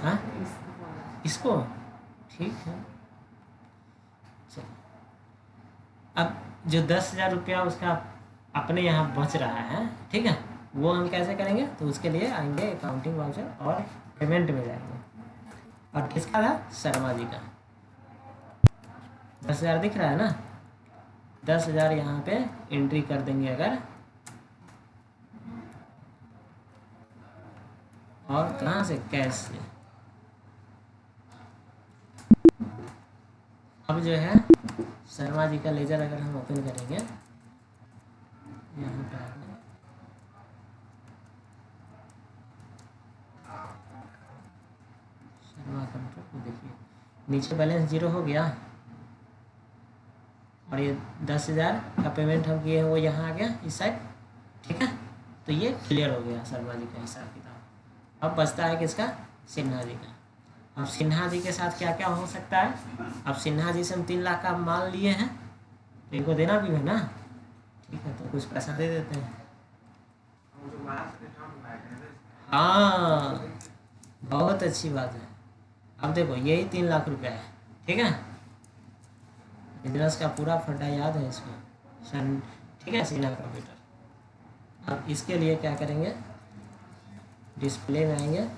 हाँ इसको ठीक है। चलो अब जो 10,000 रुपया उसका अपने यहाँ बच रहा है, ठीक है, वो हम कैसे करेंगे? तो उसके लिए आएंगे अकाउंटिंग वाउचर और पेमेंट में जाएंगे। और किसका था? शर्मा जी का। 10,000 दिख रहा है ना, 10,000 यहाँ पे एंट्री कर देंगे अगर, और कहाँ से? कैश से। अब जो है शर्मा जी का लेजर अगर हम ओपन करेंगे यहाँ पे, शर्मा कंप्यूटर देखिए, नीचे बैलेंस 0 हो गया और ये 10,000 का पेमेंट हम किए हैं वो यहाँ आ गया इस साइड, ठीक है। तो ये क्लियर हो गया शर्मा जी का हिसाब किताब। अब बचता है किसका? सिन्हा जी का। अब सिन्हा जी के साथ क्या क्या हो सकता है? अब सिन्हा जी से हम 3 लाख का माल लिए हैं तो इनको देना भी है ना, ठीक है, तो कुछ पैसा दे देते हैं। हाँ बहुत अच्छी बात है। अब देखो यही 3 लाख रुपया है, ठीक है, बिजनेस का पूरा फंडा याद है इसको, ठीक है, सिन्हा कंप्यूटर। अब इसके लिए क्या करेंगे? डिस्प्ले में आएंगे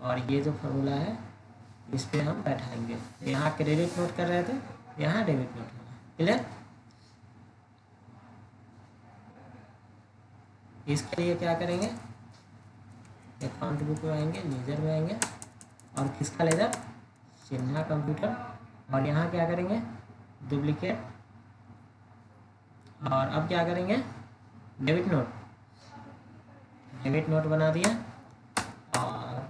और ये जो फॉर्मूला है इस पर हम बैठाएंगे। यहाँ क्रेडिट नोट कर रहे थे, यहाँ डेबिट नोट होगा, क्लियर। इसके लिए क्या करेंगे? अकाउंट बुक में आएंगे, लेजर में आएंगे और किसका लेजर? सिन्हा कंप्यूटर। और यहाँ क्या करेंगे? डुप्लीकेट। और अब क्या करेंगे? Debit note. डेबिट नोट बना दिया और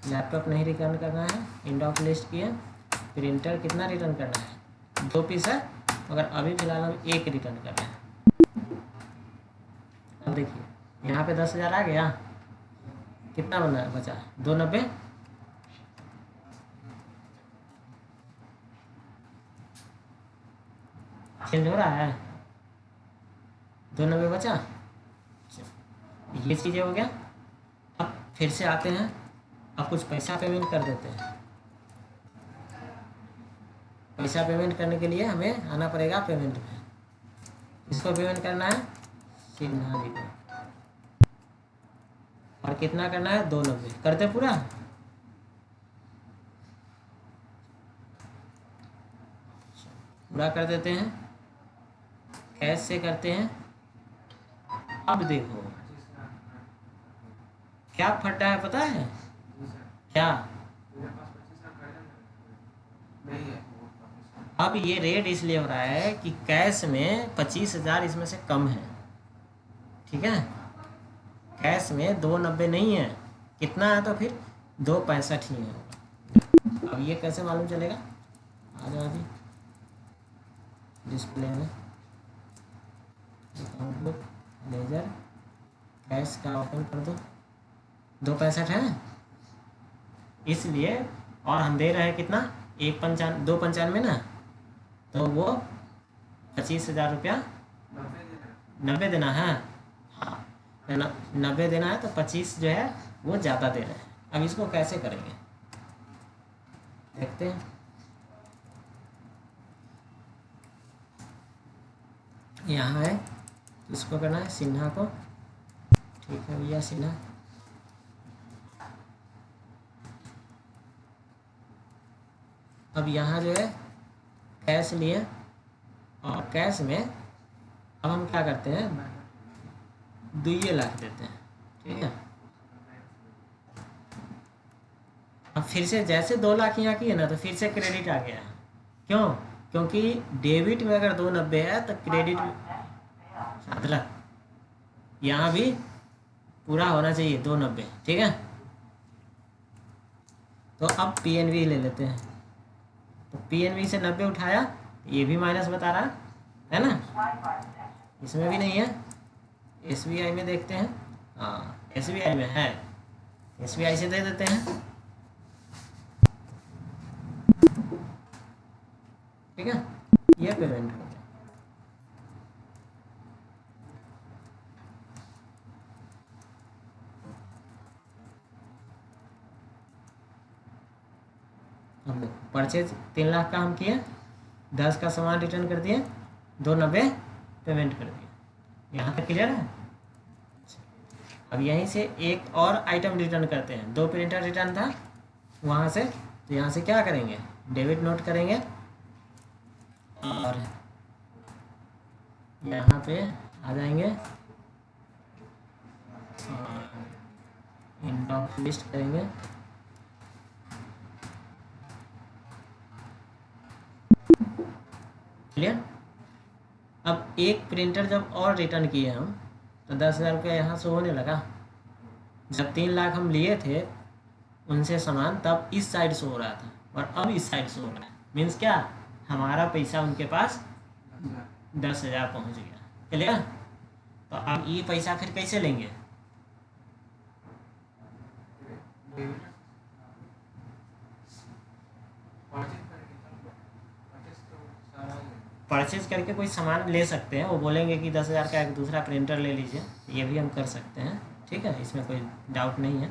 लैपटॉप नहीं रिटर्न करना है, इंड ऑफ लिस्ट किया। प्रिंटर कितना रिटर्न करना है? 2 पीस है, मगर अभी फिलहाल हम 1 रिटर्न कर रहे हैं। अब देखिए यहाँ पे 10,000 आ गया, कितना बना बचा? 290। चेंज हो रहा है, 290 बचा, ये चीज़ें हो गया। अब फिर से आते हैं, अब कुछ पैसा पेमेंट कर देते हैं। पैसा पेमेंट करने के लिए हमें आना पड़ेगा पेमेंट में। इसको पेमेंट करना है सिन्हा जी को, और कितना करना है? 290। करते पूरा। पूरा कर देते हैं, कैश से करते हैं। अब देखो क्या फटा है पता है क्या? अब ये रेट इसलिए हो रहा है कि कैश में 25,000 इसमें से कम है, ठीक है, कैश में 290 नहीं है, कितना है? तो फिर 265 ही है। अब ये कैसे मालूम चलेगा? आ जाओ जी डिस्प्ले में, अकाउंट बुक, लेजर, कैश का ओपन कर दो, 265 है इसलिए। और हम दे रहे हैं कितना? 295 ना, तो वो 25,000 रुपया 90 देना है। हाँ 90 देना है, तो 25 जो है वो ज़्यादा दे रहे हैं। अब इसको कैसे करेंगे देखते हैं। यहाँ है, इसको करना है सिन्हा को, ठीक है भैया सिन्हा। अब यहाँ जो है कैश लिए, और कैश में अब हम क्या करते हैं? 2 लाख देते हैं, ठीक है। अब फिर से जैसे 2 लाख यहाँ किए ना, तो फिर से क्रेडिट आ गया। क्यों? क्योंकि डेबिट में अगर 290 है तो क्रेडिट 7 लाख, यहाँ भी पूरा होना चाहिए 290, ठीक है। तो अब पीएनबी ले लेते हैं, तो पीएनबी से 90 उठाया, ये भी माइनस बता रहा है ना, इसमें भी नहीं है। एसबीआई में देखते हैं, हाँ एसबीआई में है, एसबीआई से दे देते हैं, ठीक है। ये पेमेंट हो गया। अब देखो परचेज 3 लाख का हम किए, 10 का सामान रिटर्न कर दिए, 290 पेमेंट कर दिए। यहाँ तक क्लियर है। अब यहीं से एक और आइटम रिटर्न करते हैं, 2 प्रिंटर रिटर्न था वहाँ से, तो यहाँ से क्या करेंगे, डेबिट नोट करेंगे और यहाँ पे आ जाएंगे और एंड ऑफ लिस्ट करेंगे। क्लियर। अब एक प्रिंटर जब और रिटर्न किए हम तो 10,000 रुपया यहाँ से होने लगा। जब 3 लाख हम लिए थे उनसे सामान तब इस साइड से हो रहा था और अब इस साइड से हो रहा है। मीन्स क्या, हमारा पैसा उनके पास 10,000 पहुँच गया। क्लियर। तो अब ये पैसा फिर कैसे लेंगे, परचेज करके कोई सामान ले सकते हैं। वो बोलेंगे कि 10,000 का एक दूसरा प्रिंटर ले लीजिए, ये भी हम कर सकते हैं। ठीक है, इसमें कोई डाउट नहीं है।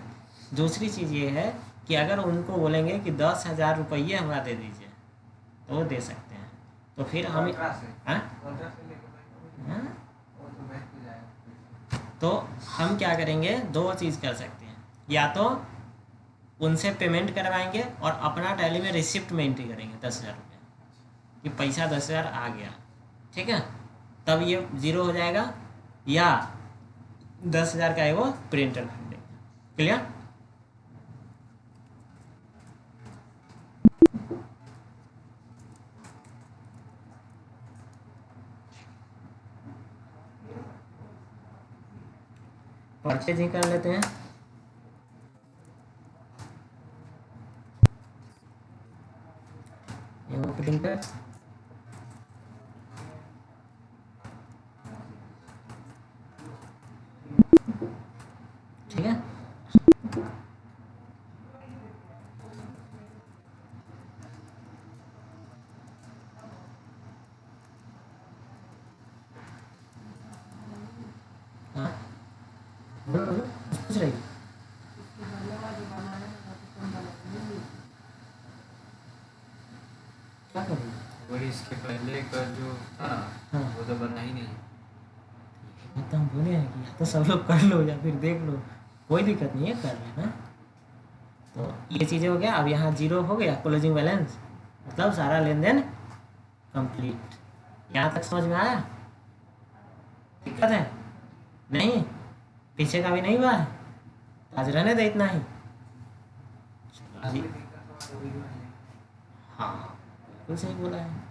दूसरी चीज़ ये है कि अगर उनको बोलेंगे कि 10,000 रुपये हमारा दे दीजिए तो वो दे सकते हैं। तो फिर हम तो हम क्या करेंगे, 2 चीज़ कर सकते हैं। या तो उनसे पेमेंट करवाएंगे और अपना टैली में रिसिप्ट में एंट्री करेंगे 10,000 रुपये कि पैसा 10,000 आ गया। ठीक है, तब ये 0 हो जाएगा, या 10,000 का है वो प्रिंटर खरीदेंगे। क्लियर। परचेज ही कर लेते हैं। ये वो प्रिंटर, ठीक है। हाँ पूछ रही क्या करेंगे, वही इसके पहले का जो था हाँ वो तो बना ही नहीं। तो हम बोले हैं कि या तो सब लोग कर लो या फिर देख लो, कोई दिक्कत नहीं है, कर लेना। तो ये चीज़ें हो गया। अब यहाँ 0 हो गया क्लोजिंग बैलेंस, मतलब सारा लेन देन कंप्लीट। यहाँ तक समझ में आया, दिक्कत है नहीं, पीछे का भी नहीं हुआ है, आज रहने दे इतना ही। हाँ बिल्कुल सही बोला है।